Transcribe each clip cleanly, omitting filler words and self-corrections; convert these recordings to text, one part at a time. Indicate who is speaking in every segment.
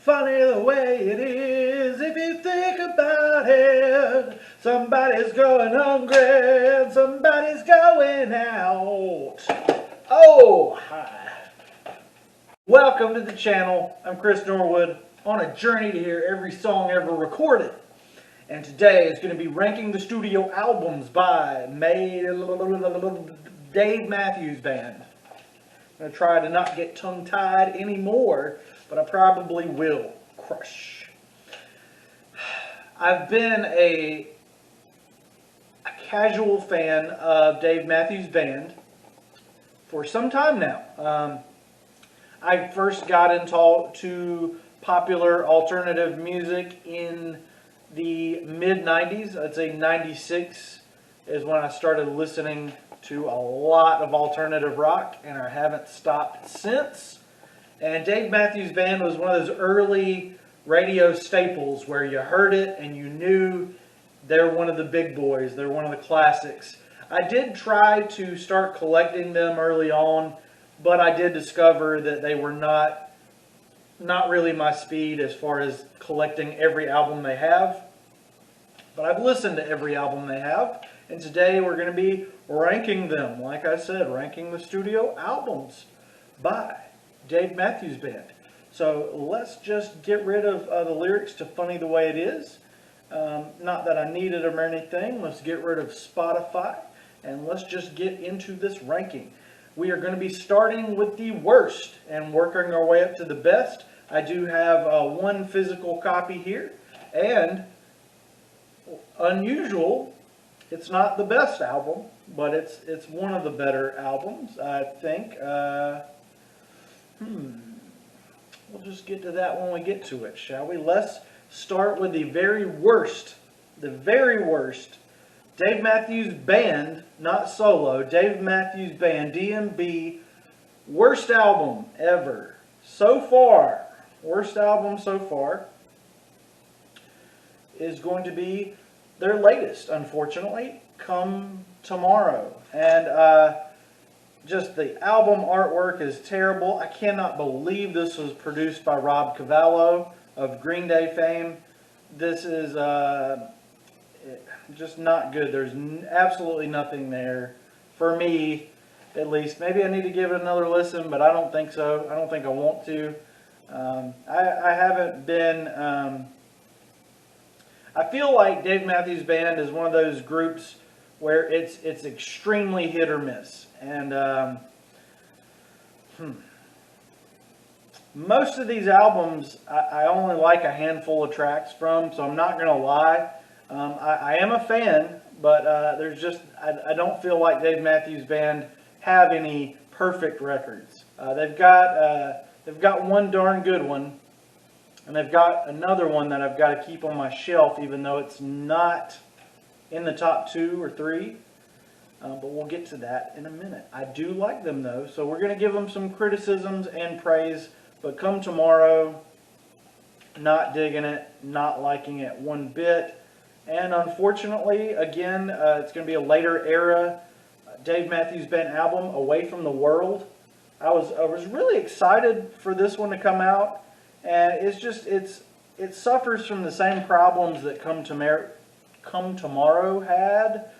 Speaker 1: Funny the way it is if you think about it. Somebody's going hungry and somebody's going out. Oh, hi. Welcome to the channel. I'm Chris Norwood on a journey to hear every song ever recorded. And today is going to be ranking the studio albums by Dave Matthews Band. I'm going to try to not get tongue-tied anymore, but I probably will. Crush. I've been a casual fan of Dave Matthews Band for some time now. I first got into popular alternative music in the mid-90s. I'd say 96 is when I started listening to a lot of alternative rock, and I haven't stopped since. And Dave Matthews Band was one of those early radio staples where you heard it and you knew they're one of the big boys, they're one of the classics. I did try to start collecting them early on, but I did discover that they were not really my speed as far as collecting every album they have. But I've listened to every album they have, and today we're going to be ranking them. Like I said, ranking the studio albums by Dave Matthews Band. So let's just get rid of the lyrics to Funny the Way It Is. Not that I needed them or anything. Let's get rid of Spotify, and let's just get into this ranking. We are going to be starting with the worst and working our way up to the best. I do have one physical copy here, and unusual, it's not the best album, but it's one of the better albums, I think. We'll just get to that when we get to it, shall we? Let's start with the very worst. The very worst. Dave Matthews Band, not solo, Dave Matthews Band, DMB, worst album ever. So far, worst album so far is going to be their latest, unfortunately, Come Tomorrow. And just the album artwork is terrible. I cannot believe this was produced by Rob Cavallo of Green Day fame. This is just not good. There's absolutely nothing there for me, at least. Maybe I need to give it another listen, but I don't think so. I don't think I want to. I haven't been. I feel like Dave Matthews Band is one of those groups where it's extremely hit or miss, and most of these albums I only like a handful of tracks from, so I'm not going to lie. I am a fan, but there's just I don't feel like Dave Matthews Band have any perfect records. They've got one darn good one, and they've got another one that I've got to keep on my shelf, even though it's not in the top 2 or 3. But we'll get to that in a minute. I do like them though, so we're going to give them some criticisms and praise. But Come Tomorrow, not digging it, not liking it one bit. And unfortunately, again, it's going to be a later era Dave Matthews Band album, Away from the World. I was really excited for this one to come out, and it suffers from the same problems that Come Tomorrow had,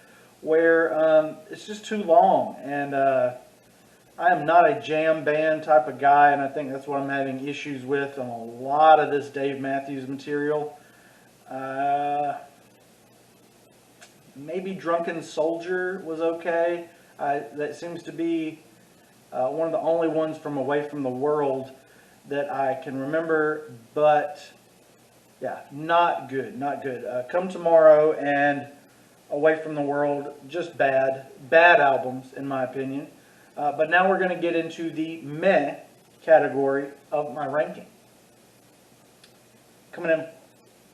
Speaker 1: where it's just too long, and I am not a jam band type of guy, and I think that's what I'm having issues with on a lot of this Dave Matthews material. Maybe Drunken Soldier was okay. That seems to be one of the only ones from Away from the World that I can remember, but yeah, not good, not good. Come Tomorrow and Away from the World, just bad albums in my opinion. But now we're going to get into the meh category of my ranking. Coming in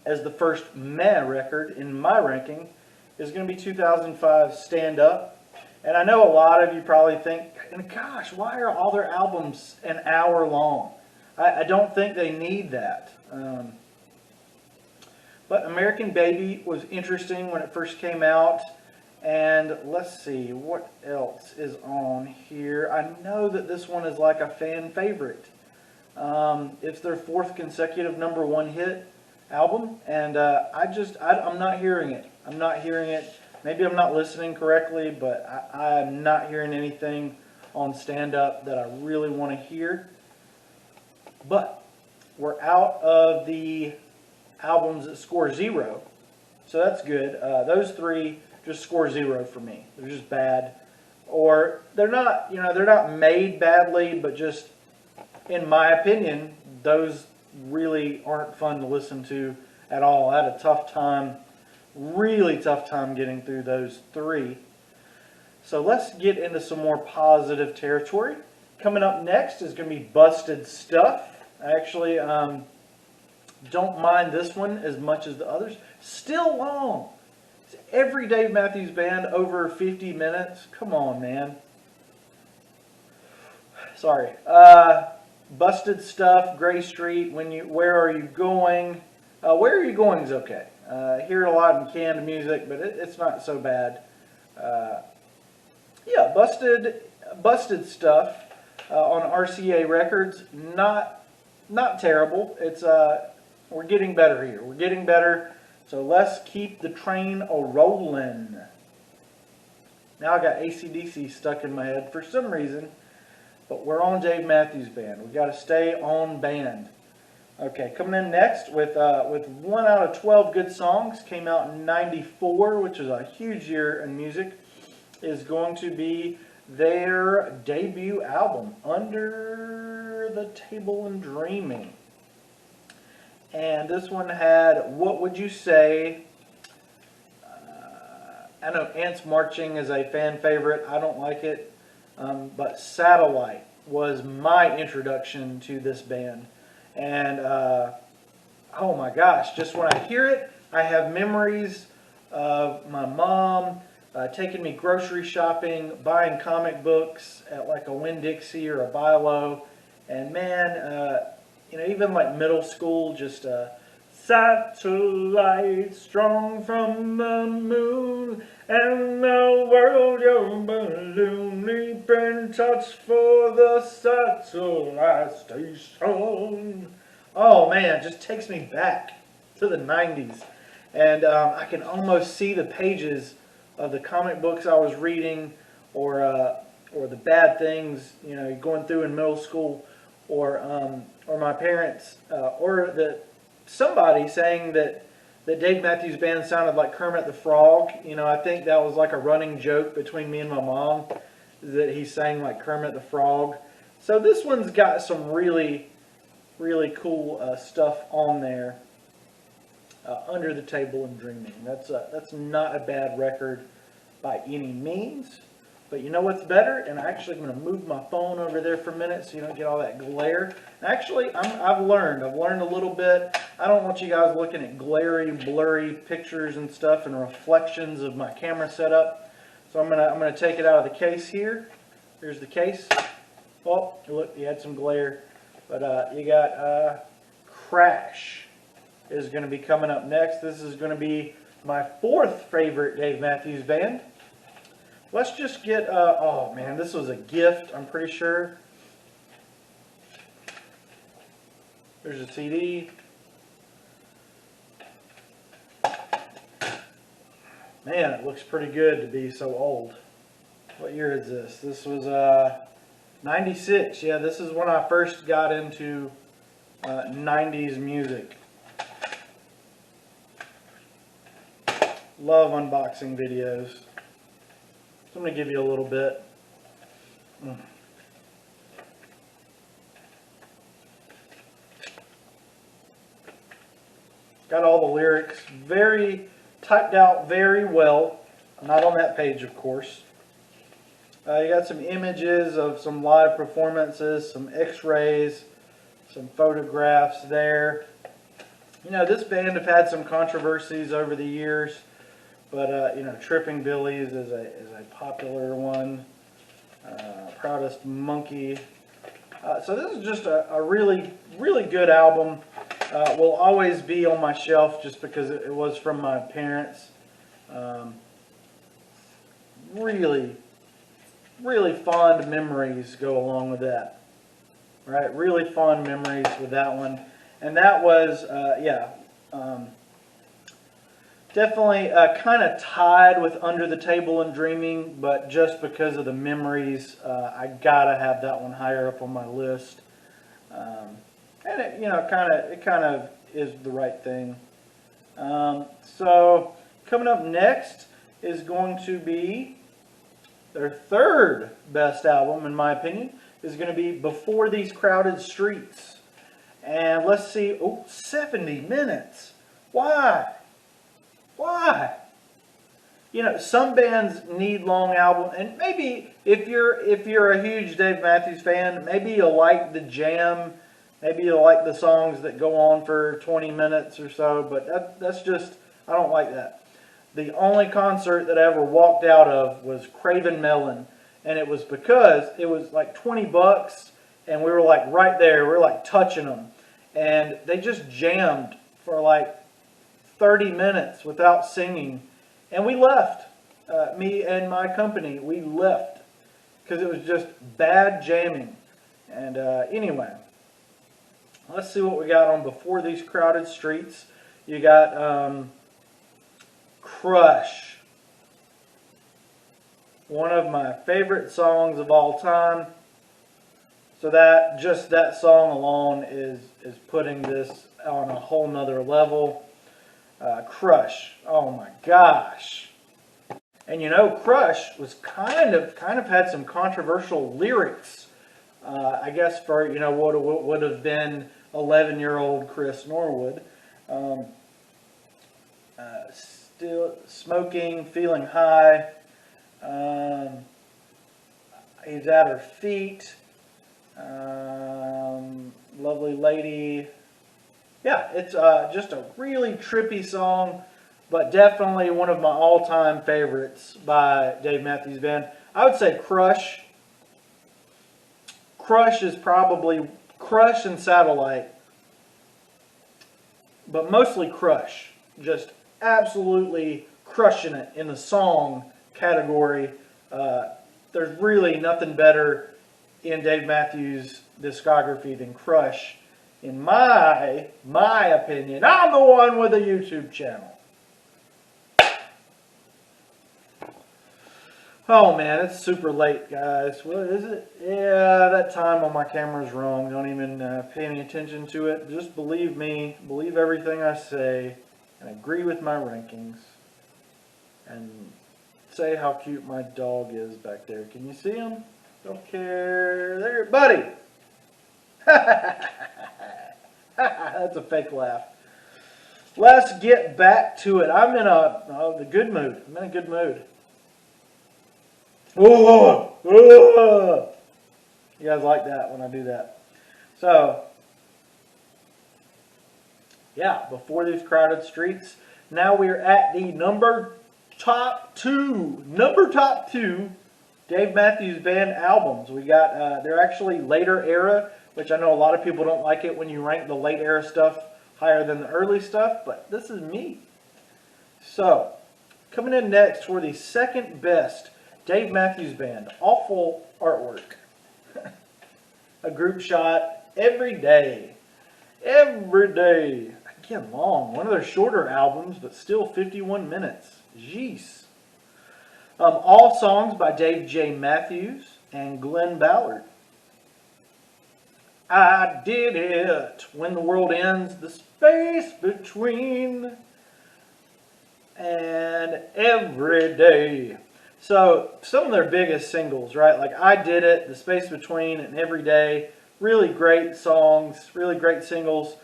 Speaker 1: as the first meh record in my ranking is going to be 2005 Stand Up. And I know a lot of you probably think, gosh, why are all their albums an hour long? I don't think they need that. But American Baby was interesting when it first came out. And let's see, what else is on here? I know that this one is like a fan favorite. It's their fourth consecutive #1 hit album, and I'm not hearing it. I'm not hearing it. Maybe I'm not listening correctly, but I'm not hearing anything on Stand Up that I really want to hear. But we're out of the albums that score 0, so that's good. Those three just score 0 for me. They're just bad, or they're not. They're not made badly, but just in my opinion, those really aren't fun to listen to at all. I had a tough time, really tough time getting through those three. So let's get into some more positive territory. Coming up next is going to be Busted Stuff. I actually don't mind this one as much as the others. Still long. Every Dave Matthews Band over 50 minutes. Come on, man. Sorry. Busted Stuff, Gray Street, Where Are You Going? Where Are You Going is okay. I hear it a lot in canned music, but it's not so bad. Yeah, Busted Stuff on RCA Records, not terrible. It's we're getting better here. We're getting better. So let's keep the train a-rolling. Now I got AC/DC stuck in my head for some reason. But we're on Dave Matthews Band. We got to stay on band. Okay, coming in next with 1 out of 12 good songs, came out in '94, which is a huge year in music, is going to be their debut album, Under the Table and Dreaming. And this one had What Would You Say? I know Ants Marching is a fan favorite. I don't like it. But Satellite was my introduction to this band. And, oh my gosh, just when I hear it, I have memories of my mom taking me grocery shopping, buying comic books at like a Winn-Dixie or a Bilo. And man, even like middle school, just satellite strong from the moon, and the world your balloon leap and touch for the satellite station. Oh man, it just takes me back to the 90s. And I can almost see the pages of the comic books I was reading, or the bad things, going through in middle school, or my parents, or somebody saying that Dave Matthews Band sounded like Kermit the Frog. I think that was like a running joke between me and my mom, that he sang like Kermit the Frog. So this one's got some really, really cool stuff on there. Under the Table and Dreaming. That's not a bad record by any means. But you know what's better? And I'm actually going to move my phone over there for a minute so you don't get all that glare. Actually, I've learned a little bit. I don't want you guys looking at glary, blurry pictures and stuff and reflections of my camera setup. So I'm gonna take it out of the case here. Here's the case. Oh, look, you had some glare. But you got Crash is going to be coming up next. This is going to be my 4th favorite Dave Matthews Band. Let's just get, oh man, this was a gift, I'm pretty sure. There's a CD. Man, it looks pretty good to be so old. What year is this? This was 96. Yeah, this is when I first got into 90s music. Love unboxing videos. So I'm going to give you a little bit. Got all the lyrics typed out very well. Not on that page, of course. You got some images of some live performances, some x-rays, some photographs there. This band have had some controversies over the years. But, Tripping Billies is a popular one. Proudest Monkey. So this is just a really, really good album. Will always be on my shelf just because it was from my parents. Really, really fond memories go along with that. right? Really fond memories with that one. And that was, definitely kind of tied with Under the Table and Dreaming, but just because of the memories, I gotta have that one higher up on my list. And it, kind of is the right thing. So coming up next is going to be their third best album, in my opinion, is going to be Before These Crowded Streets. And let's see, 70 minutes. Why? Why? You know, some bands need long albums, and maybe if you're a huge Dave Matthews fan, maybe you'll like the jam, maybe you'll like the songs that go on for 20 minutes or so, but that's just, I don't like that. The only concert that I ever walked out of was Craven Melon, and it was because it was like $20, and we were like right there, we were like touching them, and they just jammed for like 30 minutes without singing, and we left. Me and my company, we left because it was just bad jamming. And anyway, let's see what we got on Before These Crowded Streets. You got Crush, one of my favorite songs of all time. So that just that song alone is putting this on a whole nother level. Crush, oh my gosh. And you know, Crush was kind of had some controversial lyrics. I guess for, you know, what would have been 11-year-old Chris Norwood. Still smoking, feeling high. He's at her feet. Lovely lady. Yeah, it's just a really trippy song, but definitely one of my all-time favorites by Dave Matthews Band. I would say Crush. Crush is probably Crush and Satellite, but mostly Crush. Just absolutely crushing it in the song category. There's really nothing better in Dave Matthews' discography than Crush. In my opinion, I'm the one with a YouTube channel. Oh man, it's super late, guys. What is it? Yeah, that time on my camera is wrong. Don't even pay any attention to it. Just believe me. Believe everything I say. And agree with my rankings. And say how cute my dog is back there. Can you see him? Don't care. There, buddy. That's a fake laugh. Let's get back to it. I'm in a good mood. I'm in a good mood. Oh, oh. You guys like that when I do that. So, yeah, Before These Crowded Streets. Now we're at the number top two Dave Matthews Band albums. We got, they're actually later era, which I know a lot of people don't like it when you rank the late era stuff higher than the early stuff, but this is me. So, coming in next for the second best Dave Matthews Band, awful artwork. A group shot every day. Every day. Again, long. One of their shorter albums, but still 51 minutes. Jeez. All songs by Dave J. Matthews and Glenn Ballard. I did it. When the World Ends, The Space Between, and Every Day. So, some of their biggest singles, right? Like I Did It, The Space Between, and Every Day. Really great songs, really great singles.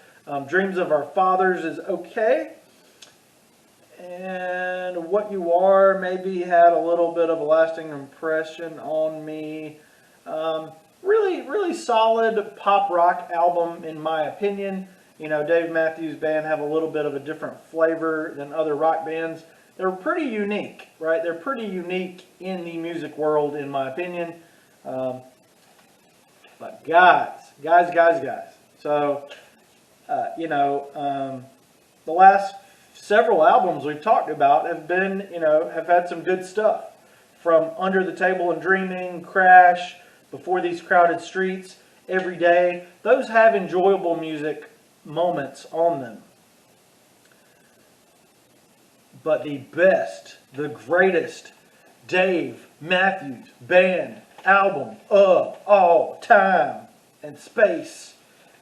Speaker 1: Dreams of Our Fathers is okay. And What You Are maybe had a little bit of a lasting impression on me. Really solid pop rock album in my opinion. You know, Dave Matthews Band have a little bit of a different flavor than other rock bands. They're pretty unique, right? They're pretty unique in the music world in my opinion. But guys. So, the last several albums we've talked about have been, have had some good stuff. From Under the Table and Dreaming, Crash, Before These Crowded Streets, every day, those have enjoyable music moments on them. But the best, the greatest Dave Matthews Band album of all time and space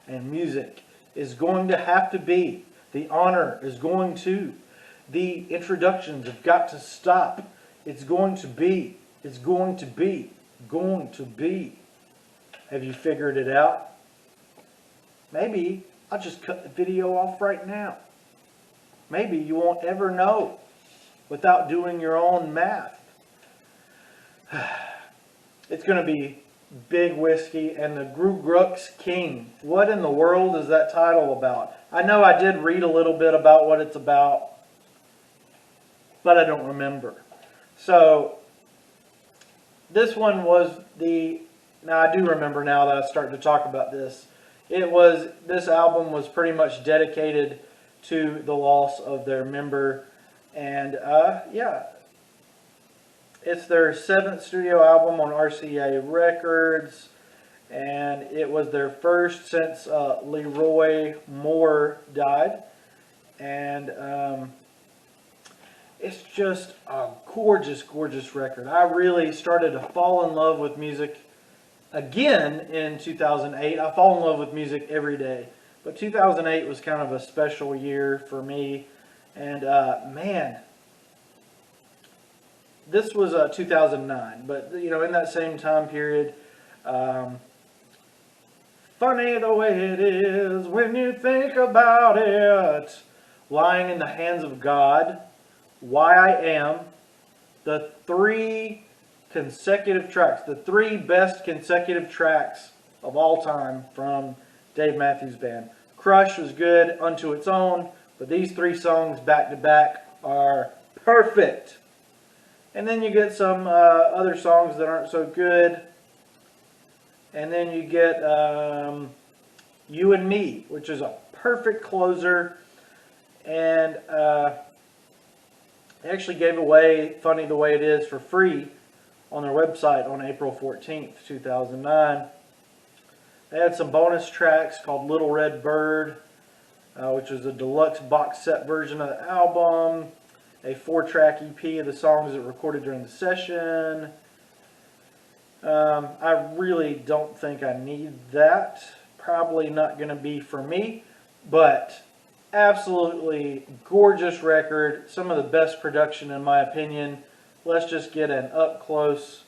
Speaker 1: and music is going to have to be, the honor is going to, the introductions have got to stop. It's going to be. Have you figured it out? Maybe I'll just cut the video off right now. Maybe you won't ever know without doing your own math. It's going to be Big Whiskey and the Gru Grux King. What in the world is that title about? I know I did read a little bit about what it's about, but I don't remember. So this one was now I do remember now that I started to talk about this. This album was pretty much dedicated to the loss of their member, and yeah, it's their 7th studio album on RCA Records, and it was their first since Leroy Moore died, and it's just a gorgeous, gorgeous record. I really started to fall in love with music again in 2008. I fall in love with music every day, but 2008 was kind of a special year for me, and man, this was 2009, but you know, in that same time period, funny the way it is when you think about it, Lying in the Hands of God, Why I Am, the 3 consecutive tracks, the 3 best consecutive tracks of all time from Dave Matthews Band. Crush was good unto its own, but these 3 songs back to back are perfect. And then you get some other songs that aren't so good. And then you get You and Me, which is a perfect closer. And they actually gave away Funny the Way It Is for free on their website on April 14th, 2009. They had some bonus tracks called Little Red Bird, which is a deluxe box set version of the album. A 4-track EP of the songs that were recorded during the session. I really don't think I need that. Probably not going to be for me, but absolutely gorgeous record. Some of the best production in my opinion. Let's just get an up-close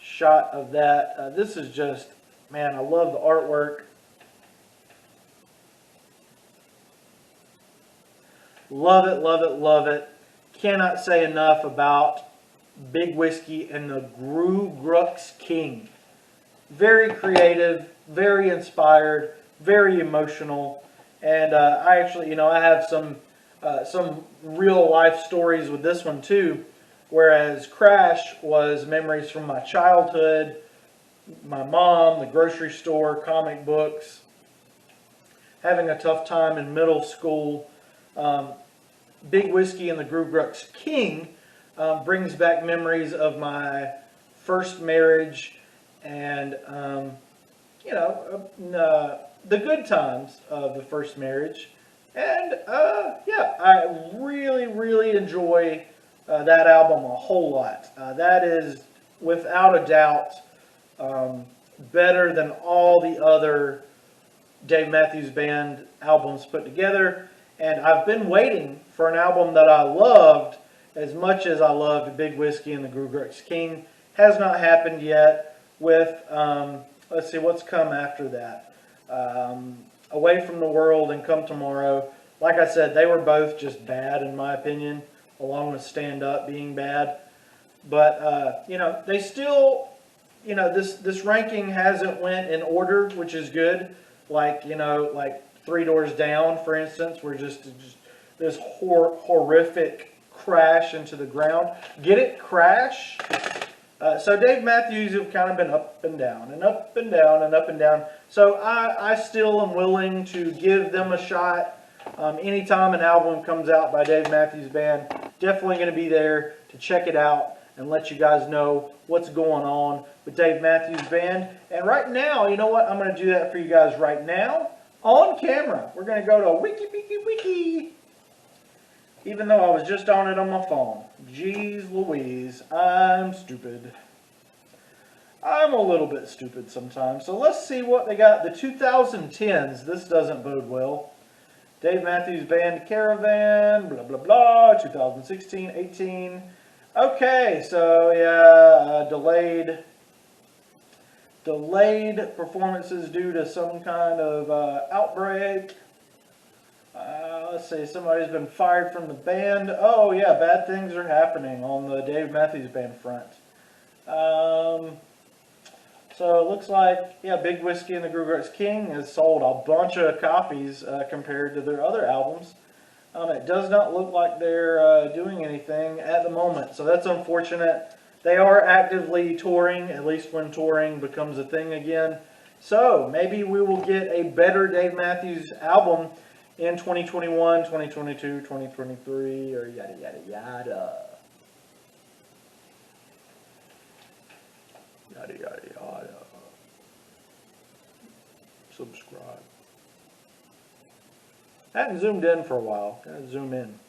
Speaker 1: shot of that. This is just, man, I love the artwork. Love it, love it, love it. Cannot say enough about Big Whiskey and the Gru Grux King. Very creative, very inspired, very emotional. And I actually, you know, I have some real life stories with this one too. Whereas Crash was memories from my childhood, my mom, the grocery store, comic books, having a tough time in middle school. Big Whiskey and the Gru Grux King brings back memories of my first marriage and, you know, the good times of the first marriage. And, yeah, I really, really enjoy that album a whole lot. That is, without a doubt, better than all the other Dave Matthews Band albums put together. And I've been waiting for an album that I loved as much as I loved Big Whiskey and the Gru Grux King. Has not happened yet with, let's see, what's come after that. Away from the World and Come Tomorrow. Like I said, they were both just bad in my opinion, along with Stand Up being bad. But, you know, they still, you know, this ranking hasn't went in order, which is good. Like, you know, like Three Doors Down, for instance, were just this horrific crash into the ground. Get it? Crash? So Dave Matthews have kind of been up and down and up and down and up and down. So I still am willing to give them a shot. Anytime an album comes out by Dave Matthews Band, definitely going to be there to check it out. and let you guys know what's going on with Dave Matthews Band. And right now, you know what? I'm going to do that for you guys right now on camera. We're going to go to Wiki. Even though I was just on it on my phone. Jeez Louise, I'm stupid. I'm a little bit stupid sometimes. So let's see what they got. The 2010s. This doesn't bode well. Dave Matthews Band Caravan, blah, blah, blah, 2016, 18. Okay, so yeah, delayed performances due to some kind of outbreak. Let's see, somebody's been fired from the band. Oh yeah, bad things are happening on the Dave Matthews Band front. So it looks like, yeah, Big Whiskey and the Rugrats King has sold a bunch of copies compared to their other albums. It does not look like they're doing anything at the moment, so that's unfortunate. They are actively touring, at least when touring becomes a thing again. So maybe we will get a better Dave Matthews album in 2021, 2022, 2023, or yada, yada, yada. Yada, yada, yada. Subscribe. I hadn't zoomed in for a while. Gotta zoom in.